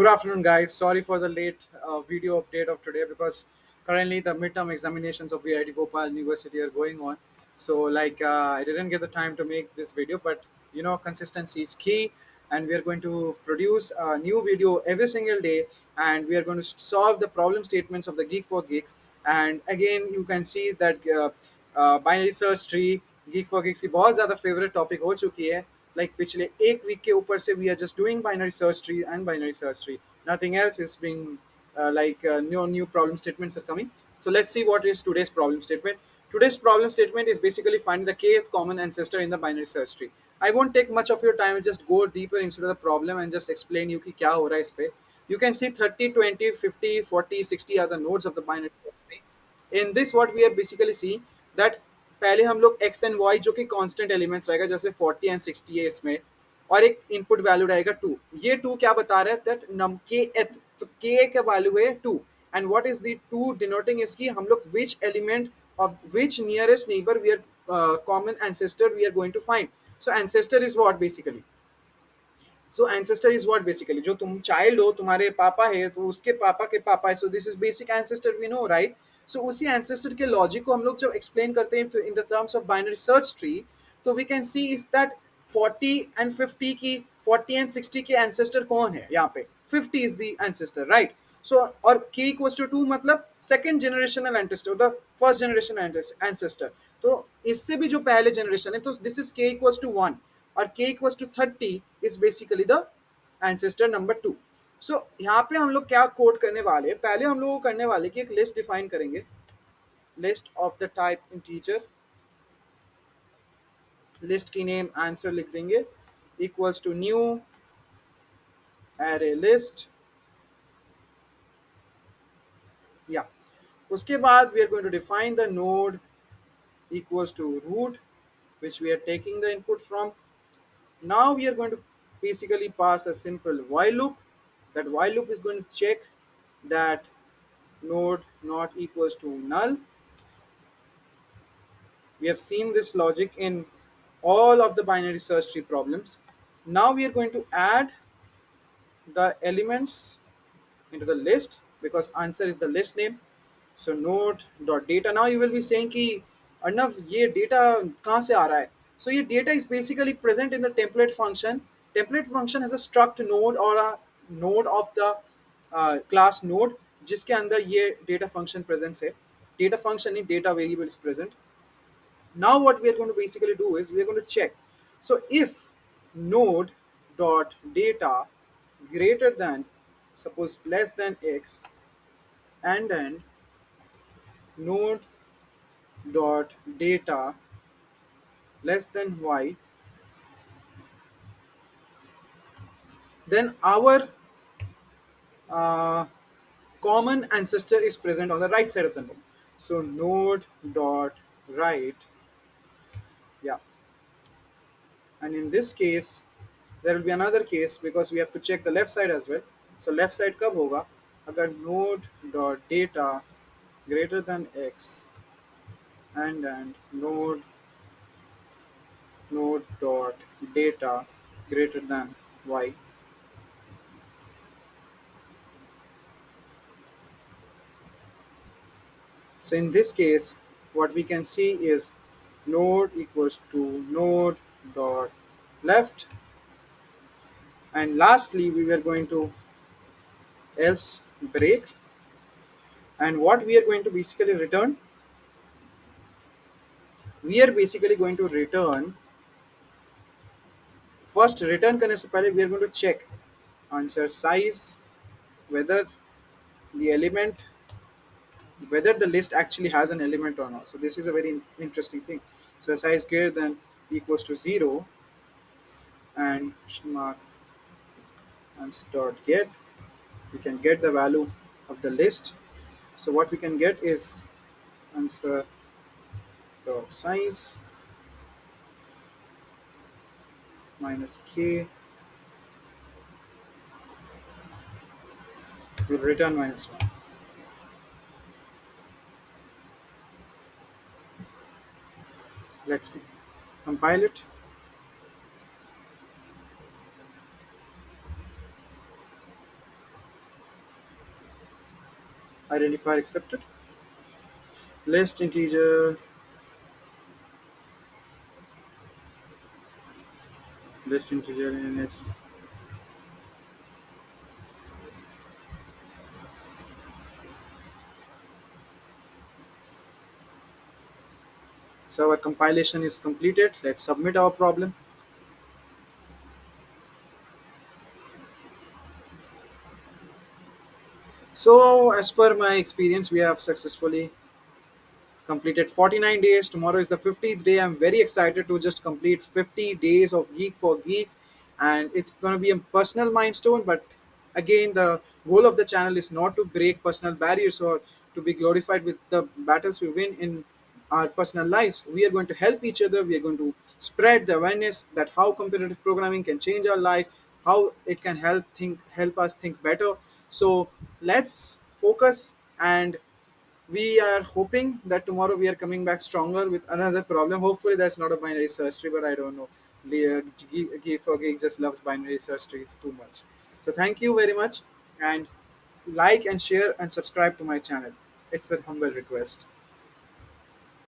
Good afternoon, guys. Sorry for the late video update of today because currently the midterm examinations of VIT Bhopal University are going on. So, I didn't get the time to make this video, but consistency is key, and we are going to produce a new video every single day, and we are going to solve the problem statements of the Geek for Geeks. And again, you can see that binary search tree geek for geeks की बहुत ज़्यादा favourite topic हो चुकी है पिछले एक week के ऊपर से we are just doing binary search tree and binary search tree nothing else is being new problem statements are coming. So let's see what is today's problem statement. Today's problem statement is basically finding the kth common ancestor in the binary search tree. I won't take much of your time. I'll just go deeper into the problem and just explain you कि क्या हो रहा है इस पे. You can see 30, 20, 50, 40, 60 are the nodes of the binary search tree. In this what we are basically see that पहले हम लोग x and y जो कि कांस्टेंट एलिमेंट्स रहेगा जैसे 40 एंड 60 है इसमें और एक इनपुट वैल्यू रहेगा 2. ये 2 क्या बता रहा है दैट नम के एथ तो के का वैल्यू है 2 and what is the 2 denoting इसकी हम लोग which element of which nearest neighbour we are common ancestor we are going to find. So ancestor is what basically so ancestor is what basically जो तुम child हो तुम्हारे पापा है तो उसके पापा के पापा है. So this is basic ancestor we know right. So उसी एंसेस्टर के लॉजिक को हम लोग जब एक्सप्लेन करते हैं in the terms of binary search tree तो we can see is that 40 and 50 की 40 एंड 60 के एंसेस्टर कौन है यहाँ पे 50 is the ancestor right. So और k इक्वल्स टू 2 मतलब second generational ancestor the first generation ancestor. तो इससे भी जो पहले जनरेशन है तो this is k equals to 1 और k equals to 30 is basically the ancestor number 2. So यहाँ पे हम लोग क्या कोड करने वाले पहले हम लोग करने वाले कि एक लिस्ट डिफाइन करेंगे list of the type integer list की नेम आंसर लिख देंगे equals to new array list या उसके बाद we are going to define the node equals to root which we are taking the input from. Now we are going to basically pass a simple while loop. That while loop is going to check that node not equals to null. We have seen this logic in all of the binary search tree problems. Now we are going to add the elements into the list because answer is the list name. So node dot data. Now you will be saying कि अर्नव ये data कहाँ से आ रहा है. So ये data is basically present in the template function. Template function has a struct node or a node of the class node जिसके अंदर ये data function present है. Data function in data variable is present. Now what we are going to basically do is we are going to check. So if node dot data greater than suppose less than x and then node dot data less than y, then our uh, common ancestor is present on the right side of the node. So node dot right, yeah. And in this case there will be another case because we have to check the left side as well. So left side कब होगा अगर node dot data greater than x and node dot data greater than y. So in this case what we can see is node equals to node dot left, and lastly we were going to else break, and what we are going to basically return, we are basically going to return first return करने से पहले we are going to check answer size whether the element whether the list actually has an element or not. So this is a very interesting thing. So size greater than equals to 0 and mark and dot get, we can get the value of the list. So what we can get is answer dot size minus k will return minus 1. Let's compile it. Identifier accepted. List integer. List integer in its. So our compilation is completed. Let's submit our problem. So as per my experience, we have successfully completed 49 days. Tomorrow is the 50th day. I'm very excited to just complete 50 days of Geek for Geeks, and it's going to be a personal milestone. But again, the goal of the channel is not to break personal barriers or to be glorified with the battles we win in our personal lives. We are going to help each other. We are going to spread the awareness that how competitive programming can change our life, how it can help us think better. So let's focus, and we are hoping that tomorrow we are coming back stronger with another problem. Hopefully, that's not a binary search tree, but I don't know. For Geek just loves binary search trees too much. So, thank you very much, and like and share and subscribe to my channel. It's a humble request.